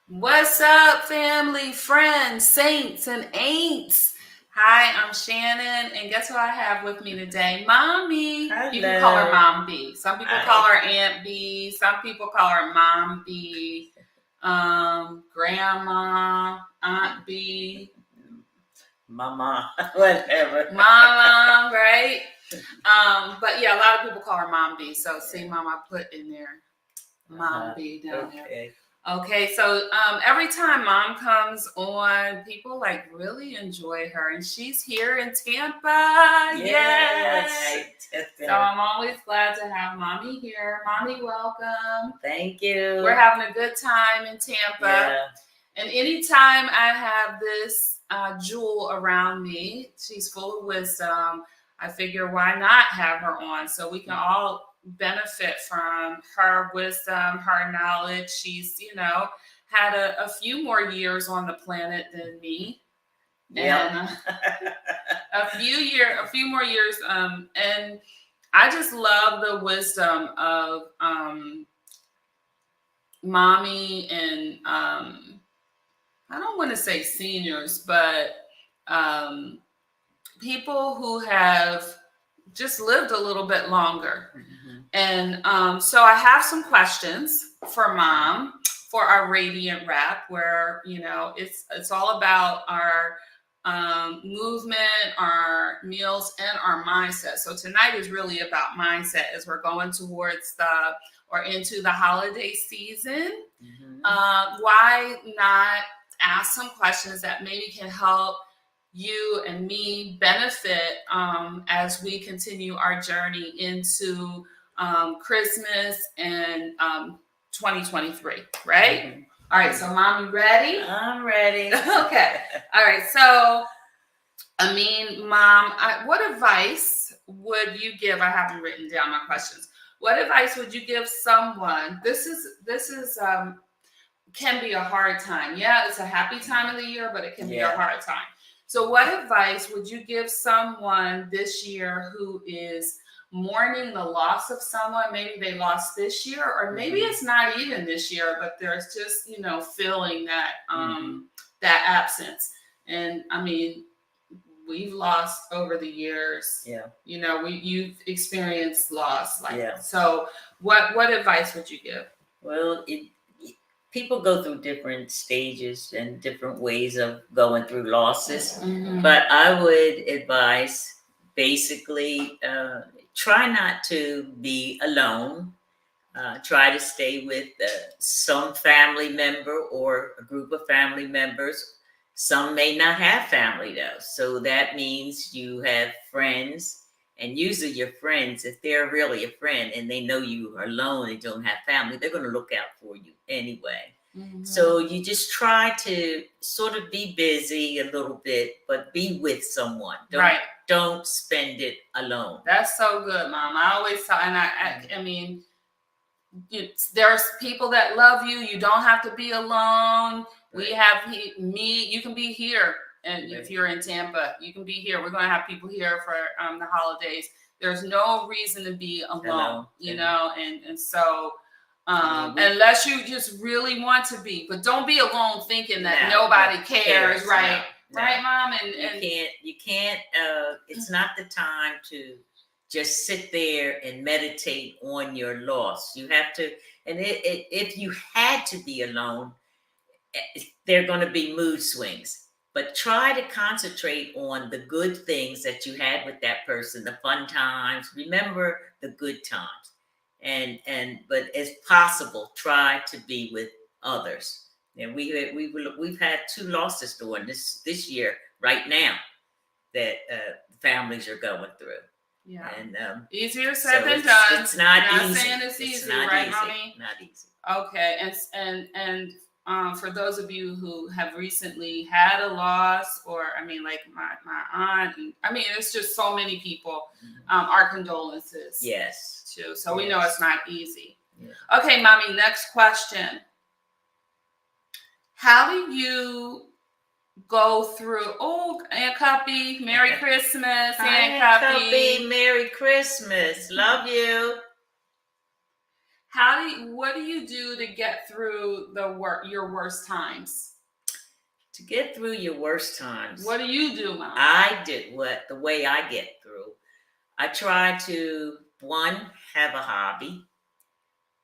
What's up, family, friends, saints, and ain'ts? Hi, I'm Shannon, and guess who I have with me today? Mommy. You can call her Hello. Mom B. Some people call her Aunt B. Some people call her Mom B. Grandma, Aunt B, Mama, whatever. Mama, right? But yeah, a lot of people call her Mom B. So see, Mom, I put in there Mom B down there. Okay. Okay, so every time Mom comes on, people like really enjoy her, and she's here in Tampa. Yes. Yay! So I'm always glad to have Mommy here. Mommy, welcome. Thank you. We're having a good time in Tampa, Yeah. and anytime I have this jewel around me, she's full of wisdom. I figure why not have her on so we can all benefit from her wisdom, her knowledge. She's, had a few more years on the planet than me. Yeah. And a few more years. And I just love the wisdom of mommy and I don't want to say seniors, but um, people who have just lived a little bit longer. Mm-hmm. And so I have some questions for Mom for our Radiant Wrap, where it's all about our movement, our meals, and our mindset. So tonight is really about mindset as we're going towards into the holiday season. Mm-hmm. Why not ask some questions that maybe can help you and me benefit as we continue our journey into Christmas and 2023, right? Mm-hmm. All right, so Mom, you ready? I'm ready. Okay. All right, so Mom, what advice would you give? I haven't written down my questions. What advice would you give someone? This is can be a hard time. Yeah, it's a happy time of the year, but it can be a hard time. So what advice would you give someone this year who is mourning the loss of someone? Maybe they lost this year, or maybe it's not even this year, but there's just, feeling that that absence. And we've lost over the years. Yeah. You've experienced loss. So what advice would you give? Well, people go through different stages and different ways of going through losses. Mm-hmm. But I would advise basically try not to be alone. Try to stay with some family member or a group of family members. Some may not have family though. So that means you have friends. And usually your friends, if they're really a friend and they know you are alone and don't have family, they're going to look out for you anyway. Mm-hmm. So you just try to sort of be busy a little bit, but be with someone. Don't spend it alone. That's so good, Mom. I always tell, and I mean, there's people that love you. You don't have to be alone. Right. We have me. You can be here. And if you're in Tampa, you can be here. We're going to have people here for the holidays. There's no reason to be alone, and so unless you just really want to be, but don't be alone thinking that nobody cares, right? No. Right, Mom? And you can't, it's not the time to just sit there and meditate on your loss. You have to, and if you had to be alone, there are going to be mood swings. But try to concentrate on the good things that you had with that person, the fun times. Remember the good times, but as possible, try to be with others. And we've had 2 losses during this year right now that families are going through. Yeah, and easier said than done. It's not easy. Saying it's easy, right, Mommy? Not easy. Okay, and for those of you who have recently had a loss, or like my aunt, and it's just so many people. Our condolences. Yes. Too. So we know it's not easy. Yeah. Okay, Mommy. Next question. How do you go through? Oh, Aunt Cuppy, Merry Christmas, Aunt Cuppy. Merry Christmas. Love you. What do you do to get through your worst times? To get through your worst times, What do you do, Mom? I did the way I get through. I try to, one, have a hobby.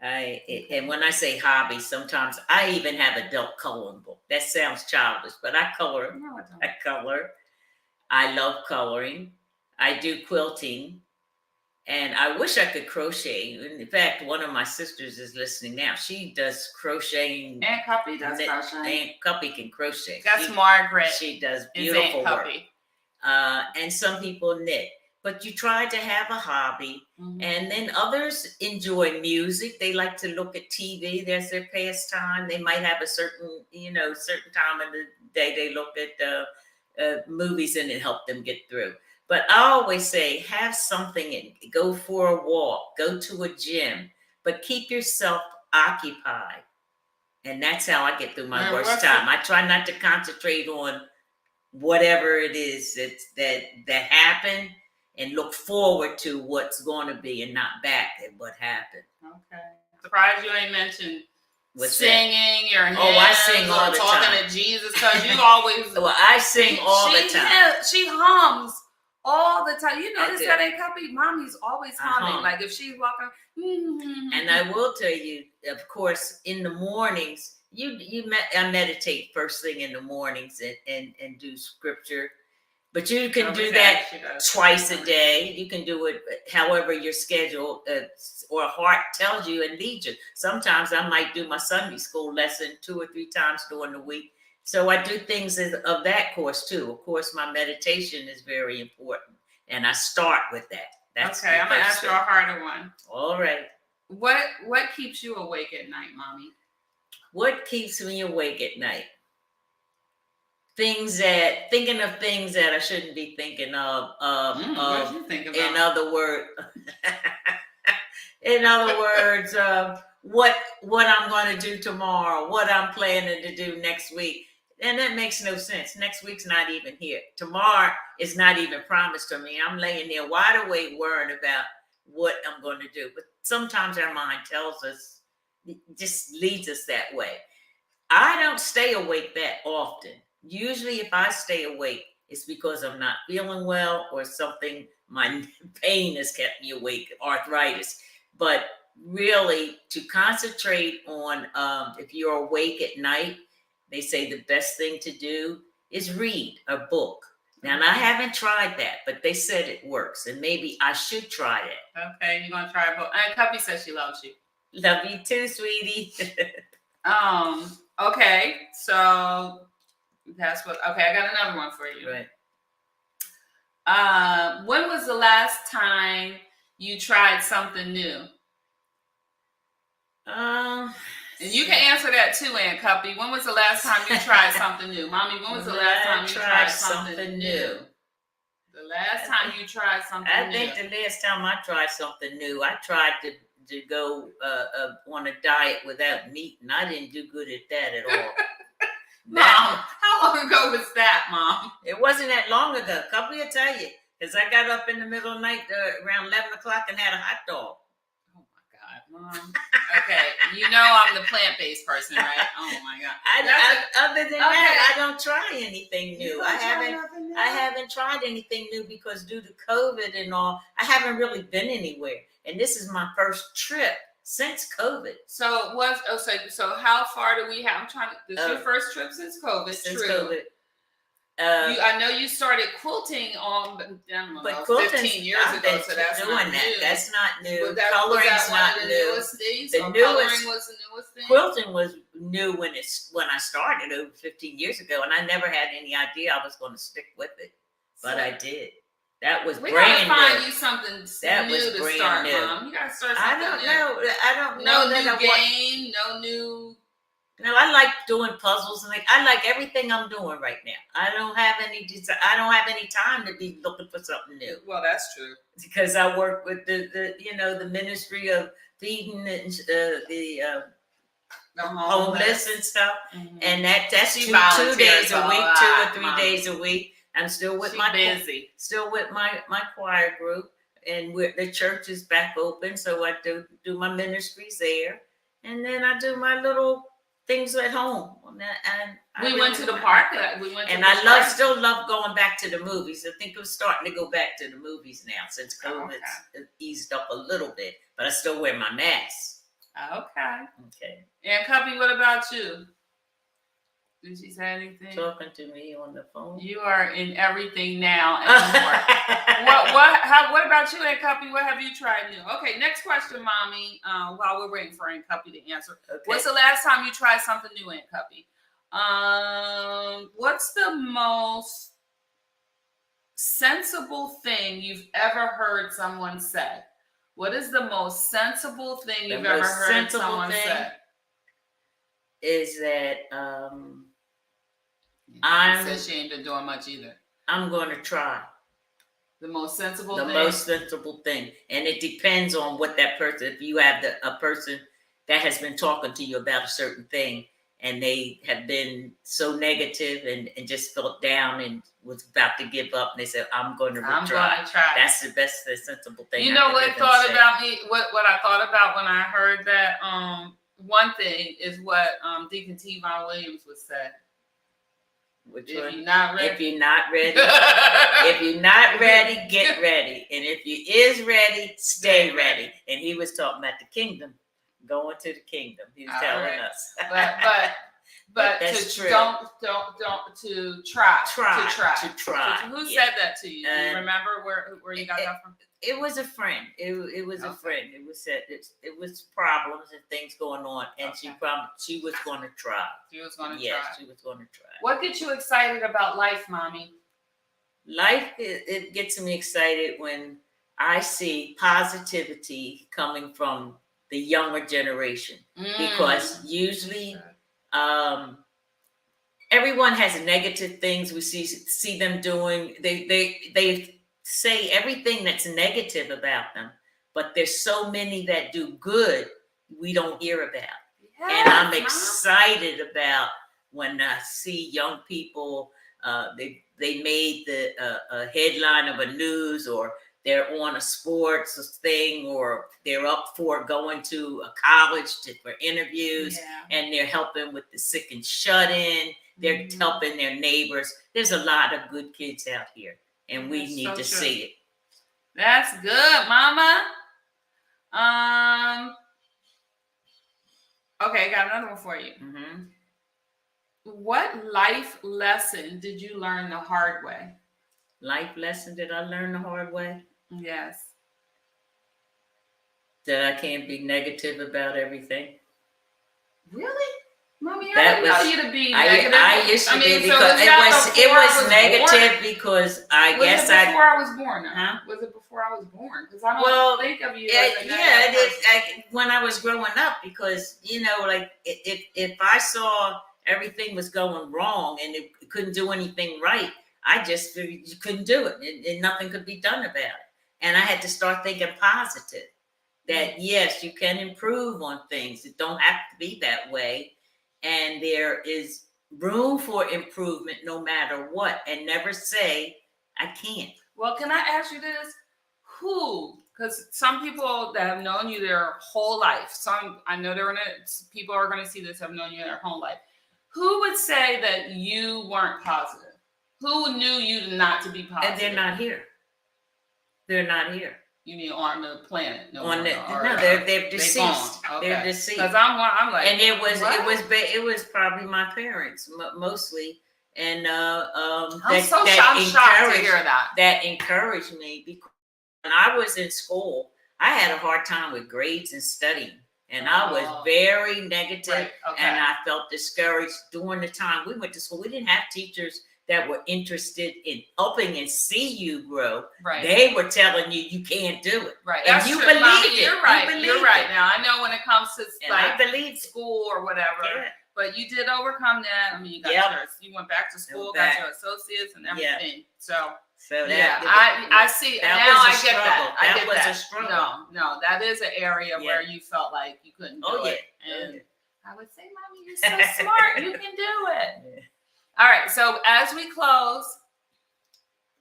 And when I say hobby, sometimes I even have adult coloring book. That sounds childish, but I color. No, I don't. I color. I love coloring. I do quilting. And I wish I could crochet. In fact, one of my sisters is listening now. She does crocheting. Aunt Cuppy does crochet? Aunt Cuppy can crochet. That's Margaret. She does beautiful work. Cuppy. And some people knit. But you try to have a hobby. Mm-hmm. And then others enjoy music. They like to look at TV. There's their pastime. They might have a certain time of the day they look at movies and it helps them get through. But I always say, have something and go for a walk, go to a gym, but keep yourself occupied. And that's how I get through my worst time. I try not to concentrate on whatever it is that happened and look forward to what's going to be and not back at what happened. Okay. Surprised you ain't mentioned singing your hymns. Oh, I sing all the time. Talking to Jesus, because you always. Well, I sing all the time. She hums all the time. You notice that ain't Cuppy? Mommy's always humming. Like if she's walking. And I will tell you, of course, in the mornings, I meditate first thing in the mornings and do scripture. But you can do that twice a day. You can do it however your schedule or heart tells you and leads you. Sometimes I might do my Sunday school lesson 2 or 3 times during the week. So I do things of that course too. Of course, my meditation is very important. And I start with that. That's okay, I'm going to ask you a harder one. All right. What keeps you awake at night, Mommy? What keeps me awake at night? Thinking of things that I shouldn't be thinking of. What you think about? In other words, what I'm going to do tomorrow, what I'm planning to do next week. And that makes no sense. Next week's not even here. Tomorrow is not even promised to me. I'm laying there wide awake worrying about what I'm going to do. But sometimes our mind tells us, just leads us that way. I don't stay awake that often. Usually if I stay awake, it's because I'm not feeling well or something, my pain has kept me awake, arthritis. But really, to concentrate on, if you're awake at night, they say the best thing to do is read a book. Now, I haven't tried that, but they said it works, and maybe I should try it. Okay, you're going to try a book. And Cuppy says she loves you. Love you too, sweetie. Okay, so that's what. Okay, I got another one for you. Right. When was the last time you tried something new? And you can answer that too, Aunt Cuppy. When was the last time you tried soming new? Mommy, when was the last time you tried something new? The last time you tried something new. I think the last time I tried something new, I tried to go on a diet without meat, and I didn't do good at that at all. Mom, how long ago was that, Mom? It wasn't that long ago. Cuppy will tell you, because I got up in the middle of the night around 11 o'clock and had a hot dog. Mom. Okay, you know I'm the plant-based person, right? Oh my God. Other than that, I don't try anything new. I haven't tried anything new because due to COVID and all, I haven't really been anywhere. And this is my first trip since COVID. So how far do we have? I'm trying to. This is your first trip since COVID. Since true. COVID. I know you started quilting on, but 15 years ago, so that's not new. That's not new. Coloring's not new. The newest things? The Coloring was the newest thing? Quilting was new when I started over 15 years ago, and I never had any idea I was going to stick with it, but I did. That was brand new. We gotta find you something new to start, Mom. You gotta start something new. I don't know. No new game, no new. No, I like doing puzzles, and I like everything I'm doing right now. I don't have any time to be looking for something new. Well, that's true because I work with the ministry of feeding the homeless and stuff, and that's 2 days a week, 2 or 3 days a week. I'm still with my choir group. and the church is back open, so I do my ministries there, and then I do my little things at home. And we went to the park. We went to and the I park. still love going back to the movies. I think I'm starting to go back to the movies now since COVID's eased up a little bit, but I still wear my mask. Okay. Okay. And Cubby, what about you? Did she say anything? Talking to me on the phone. You are in everything now and more. What about you, Aunt Cuppy? What have you tried new? Okay, next question, Mommy. While we're waiting for Aunt Cuppy to answer. Okay. What's the last time you tried something new, Aunt Cuppy? What's the most sensible thing you've ever heard someone say? What is the most sensible thing you've ever heard someone say? Is that she says she ain't been doing much either. I'm going to try. The most sensible thing? The most sensible thing. And it depends on what that person, if you have a person that has been talking to you about a certain thing and they have been so negative and just felt down and was about to give up, and they said, I'm going to try. That's the best sensible thing. You know what I thought about me? What I thought about when I heard that? One thing is what Deacon T. Von Williams would say. If you're not ready, if you're not ready, get ready. And if you is ready, stay ready. And he was talking about the kingdom, going to the kingdom. He was telling us. But that's true. Don't to try. Who said that to you? Do you remember where you got that from? It was a friend. It was a friend. It was said it was problems and things going on, and she was going to try. She was going to try. Yes, she was going to try. What gets you excited about life, Mommy? Life, it gets me excited when I see positivity coming from the younger generation, because usually everyone has negative things we see them doing. They say everything that's negative about them, but there's so many that do good we don't hear about. Yes, and I'm excited about when I see young people, they made the headline of a news, or they're on a sports thing, or they're up for going to a college for interviews, and they're helping with the sick and shut in. They're helping their neighbors. There's a lot of good kids out here, and we need to see it. That's good, Mama. Okay, I got another one for you. What life lesson did you learn the hard way? Life lesson did I learn the hard way? Yes. That I can't be negative about everything. Really? Mommy, I didn't know you to be negative. I used to be, because it was negative because I guess Was it before I was born? Huh? Was it before I was born? Because I don't think of you as a negative when I was growing up, because, like if I saw everything was going wrong and it couldn't do anything right, I just couldn't do it, and nothing could be done about it. And I had to start thinking positive, that yes, you can improve on things. It don't have to be that way. And there is room for improvement no matter what, and never say, I can't. Well, can I ask you this? Who? Because some people that have known you their whole life, I know people are going to see this, have known you their whole life. Who would say that you weren't positive? Who knew you not to be positive? And they're not here. They're not here. You mean on the planet? No, they're deceased. They're deceased. Because I'm like, and it was probably my parents mostly, and I'm shocked to hear that. That encouraged me, because when I was in school, I had a hard time with grades and studying, and I was very negative, and I felt discouraged during the time we went to school. We didn't have teachers that were interested in helping and see you grow. Right. They were telling you you can't do it. Right. And you believed it. You're right. You're right. Now I know when it comes to I believe school or whatever, but you did overcome that. I mean, you got you went back to school, got your associates and everything. So I see. Now I get that. That was a struggle. No, that is an area where you felt like you couldn't do it. And I would say, Mommy, you're so smart. You can do it. All right. So as we close,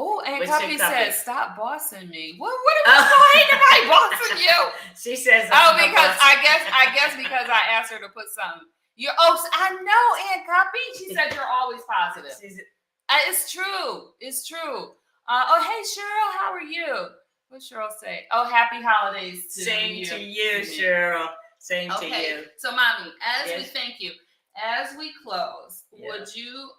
Oh, and What's Cuppy your said, Cuppy? "Stop bossing me." What ain't nobody bossing you? She says, Oh, I'm no because boss. I guess because I asked her to put some. I know, Aunt Cuppy. She said you're always positive. It's true. It's true. Hey, Cheryl, how are you? What Cheryl say? Oh, happy holidays to you. Same to you, Cheryl. Same to Okay, you. so mommy, Yes. thank you. As we close, Yeah. would you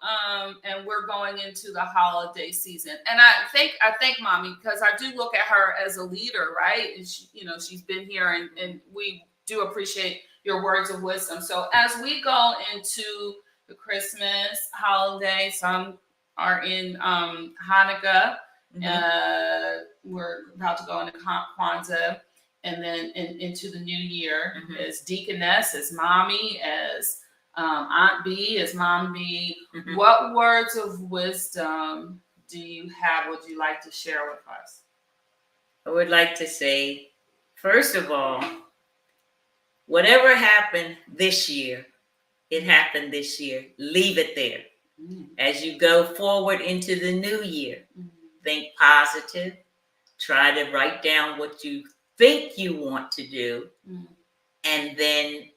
and we're going into the holiday season, and I thank mommy because I do look at her as a leader, right? And she, she's been here, and we do appreciate your words of wisdom. So as we go into the Christmas holiday, some are in Hanukkah. We're about to go into Kwanzaa, and then into the new year, as deaconess, as mommy, as Aunt B, as Mom B. What words of wisdom do you have? Would you like to share with us? I would like to say, first of all, whatever happened this year, it happened this year. Leave it there. As you go forward into the new year, think positive. Try to write down what you think you want to do, and then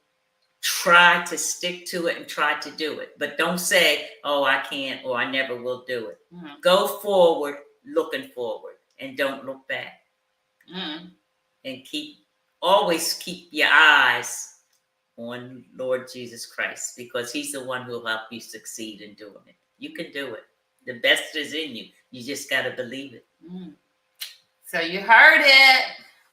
try to stick to it and try to do it. But don't say, oh, I can't or I never will do it. Go forward, looking forward, and don't look back. And always keep your eyes on Lord Jesus Christ, because he's the one who'll help you succeed in doing it. You can do it. The best is in you. You just got to believe it. So you heard it.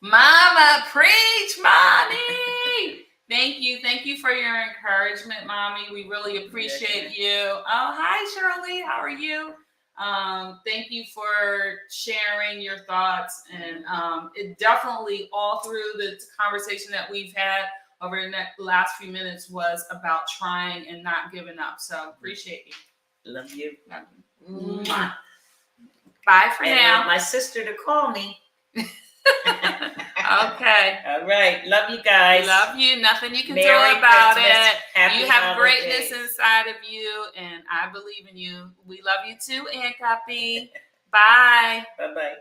Mama, preach, mommy. Thank you for your encouragement, mommy. We really appreciate you. Oh, hi, Shirley. How are you? Thank you for sharing your thoughts, and it definitely all through the conversation that we've had over the last few minutes was about trying and not giving up. So appreciate you. Love you. Love you. Bye for now. Want my sister to call me. Okay. All right. Love you guys. Love you. Nothing you can Merry do about Christmas. it. Happy You have holidays. greatness inside of you, and I believe in you. We love you too, Aunt Cuppy. Bye. Bye-bye.